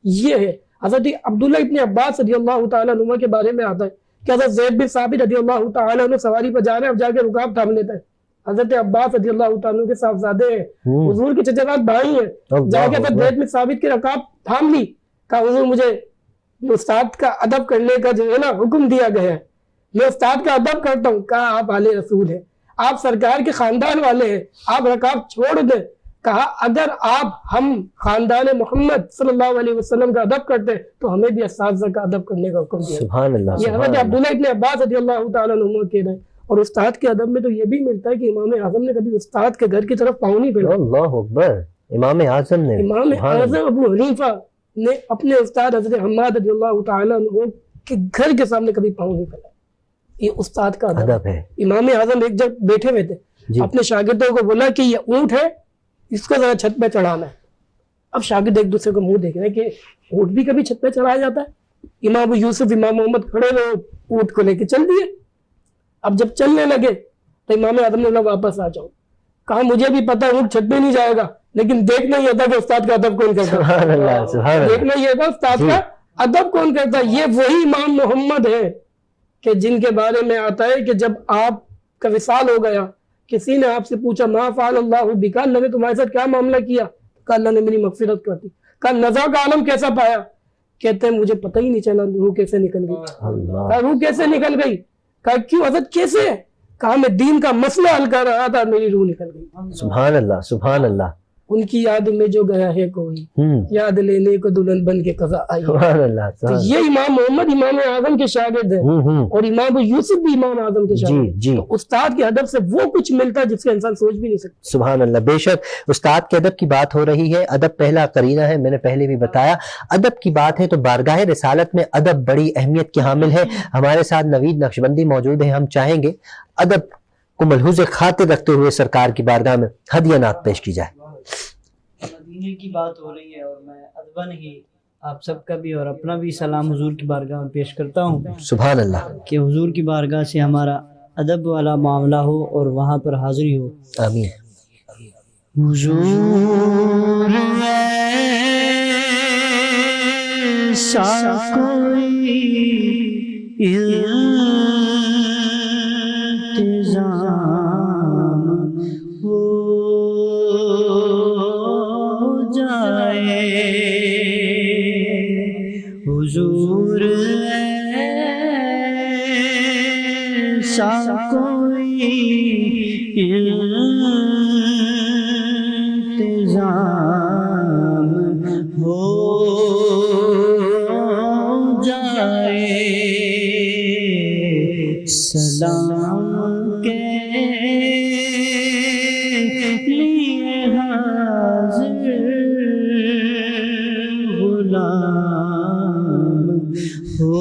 یہ ہے حضرت عبداللہ ابن عباس رضی اللہ تعالیٰ عنہ کے بارے میں آتا ہے کہ حضرت زید بن ثابت رضی اللہ تعالیٰ عنہ سواری پر جا رہے ہیں، اب جا کے رکاب تھام لیتے ہیں۔ حضرت عباس رضی اللہ تعالیٰ عنہ کے صاحبزادے ہیں، حضور کے چچا بھائی ہیں، جا کے حضرت زید بن ثابت کی رکاب تھام لی۔ کہا حضور مجھے استاد کا ادب کرنے کا جو ہے نا حکم دیا گیا ہے، میں استاد کا ادب کرتا ہوں۔ کہا آپ آل رسول ہیں، آپ سرکار کے خاندان والے ہیں، آپ رکاب چھوڑ دیں۔ کہا اگر آپ ہم خاندان محمد صلی اللہ علیہ وسلم کا ادب کرتے تو ہمیں بھی اساتذہ کا ادب کرنے کا حکم دیا۔ سبحان اللہ، یہ حضرت عبداللہ ابن عباس رضی اللہ تعالیٰ عنہ کہہ رہے ہیں۔ اور استاد کے ادب میں تو یہ بھی ملتا ہے کہ امام اعظم نے کبھی استاد کے گھر کی طرف پاؤں نہیں پھیلایا۔ اللہ اکبر، امام اعظم نے، امام اعظم ابو حنیفہ نے اپنے استاد حضرت حماد رضی اللہ تعالیٰ عنہ کے گھر کے سامنے کبھی پاؤں نہیں پھیلایا۔ یہ استاد کا ادب ہے۔ امام اعظم ایک جب بیٹھے ہوئے تھے، اپنے شاگردوں کو بولا کہ یہ اونٹ ہے، اس کو ذرا چھت پہ چڑھانا ہے۔ اب شاگرد ایک دوسرے کو منہ دیکھ رہے ہیں کہ اونٹ بھی کبھی چھت پہ چڑھایا جاتا ہے۔ امام ابو یوسف، امام محمد کھڑے رہے، اونٹ کو لے کے چل دیے۔ اب جب چلنے لگے تو امام اعظم نے بولا واپس آ جاؤ۔ کہا مجھے بھی پتا اونٹ چھت پہ نہیں جائے گا، لیکن دیکھنا یہ تھا کہ استاد کا ادب کون کرتا ہے، دیکھنا یہ تھا استاد کا ادب کون کرتا ہے۔ یہ وہی امام محمد ہے کہ جن کے بارے میں آتا ہے کہ جب آپ کا وصال ہو گیا، کسی نے آپ سے پوچھا ما فعل اللہ بک، اللہ نے تمہارے ساتھ کیا معاملہ کیا؟ کہا اللہ نے میری مغفرت کر دی۔ کہا نزا کا عالم کیسا پایا؟ کہتے ہیں مجھے پتہ ہی نہیں چلا روح کیسے نکل گئی۔ کہا روح کیسے نکل گئی؟ کہا کیوں حضرت کیسے؟ کہا میں دین کا مسئلہ حل کر رہا تھا، میری روح نکل گئی۔ سبحان اللہ، سبحان اللہ۔ ان کی یاد میں جو گیا ہے کوئی، یاد لینے کو دلہن بن کے قضا آئی۔ سبحان اللہ، تو یہ امام محمد امام اعظم کے شاگرد ہیں، اور امام یوسف بھی امام اعظم کے شاگرد، جی۔ تو استاد کے ادب سے وہ کچھ ملتا ہے جس کا انسان سوچ بھی نہیں سکتا۔ سبحان اللہ، بے شک استاد کے ادب کی بات ہو رہی ہے۔ ادب پہلا قرینہ ہے، میں نے پہلے بھی بتایا۔ ادب کی بات ہے تو بارگاہ رسالت میں ادب بڑی اہمیت کی حامل ہے۔ ہمارے ساتھ نوید نقشبندی موجود ہیں، ہم چاہیں گے ادب کو ملحوظ خاطر رکھتے ہوئے سرکار کی بارگاہ میں ہدیہ نعت پیش کی جائے۔ مدینے کی بات ہو رہی ہے، اور میں ادباً ہی آپ سب کا بھی اور اپنا بھی سلام حضور کی بارگاہ میں پیش کرتا ہوں سبحان اللہ، کہ حضور کی بارگاہ سے ہمارا ادب والا معاملہ ہو اور وہاں پر حاضری ہو۔ آمین۔ حضور ایسا کوئی انتظام ہو جائے، حضور ایسا کوئی انتظام ہو جائے، سلام کے لیے حاضر غلام ہو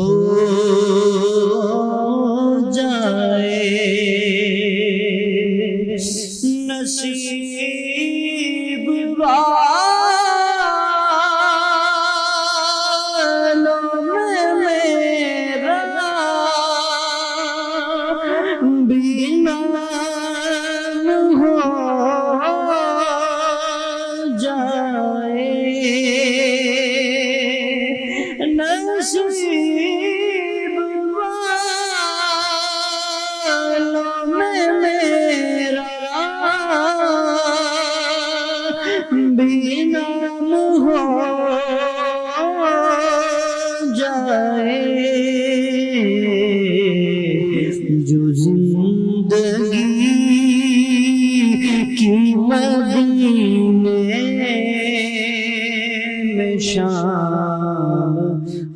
جائے، نصیب والوں میں میرا بھی نام ہو جائے، نصیب والوں میں میرا بھی نام ہو جائے، جو زندگی کی مدینے میں شام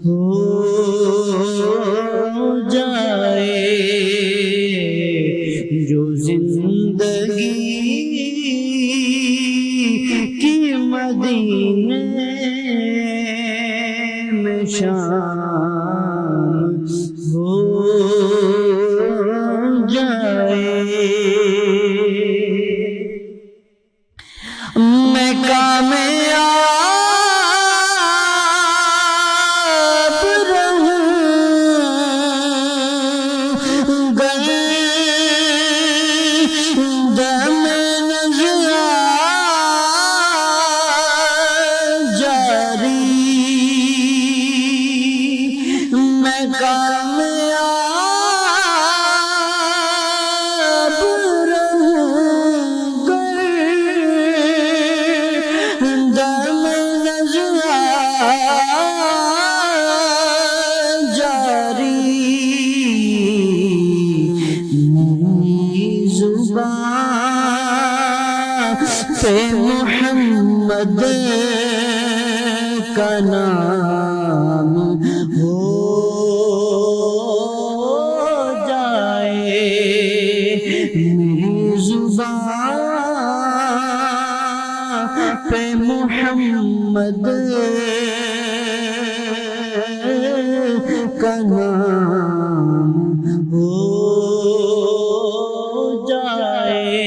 ہو جائے، جو زندگی کی مدینے میں شام ہو جائے، میں کامیاب رہوں گر دم جاری، میں کامیاب رہوں گر دم جاری، میری زبان پہ محمد کا نام ہو جائے، میری زبان پہ محمد کا نام ہو جائے،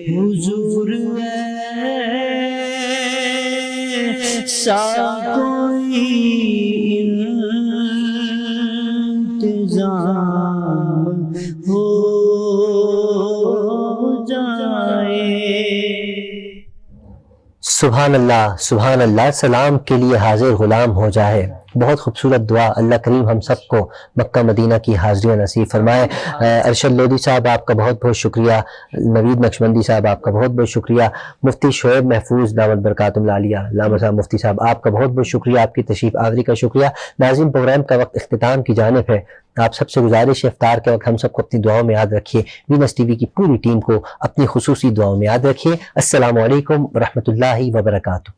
حضور ایسا کوئی انتظام ہو جائے۔ سبحان اللہ، سبحان اللہ، سلام کے لیے حاضر غلام ہو جائے۔ بہت خوبصورت دعا. اللہ کریم ہم سب کو مکہ مدینہ کی حاضری نصیب فرمائے. ارشد لودھی صاحب آپ کا بہت بہت شکریہ. نوید نقشبندی صاحب آپ کا بہت بہت شکریہ. مفتی شعیب محفوظ دامت برکاتہ العالیہ علامہ صاحب مفتی صاحب آپ کا بہت بہت شکریہ, آپ کی تشریف آوری کا شکریہ. ناظرین پروگرام کا وقت اختتام کی جانب ہے. آپ سب سے گزارش ہے افطار کے وقت ہم سب کو اپنی دعاؤں میں یاد رکھیے. وینس ٹی وی کی پوری ٹیم کو اپنی خصوصی دعاؤں میں یاد رکھیے. السلام علیکم ورحمۃ اللہ وبرکاتہ.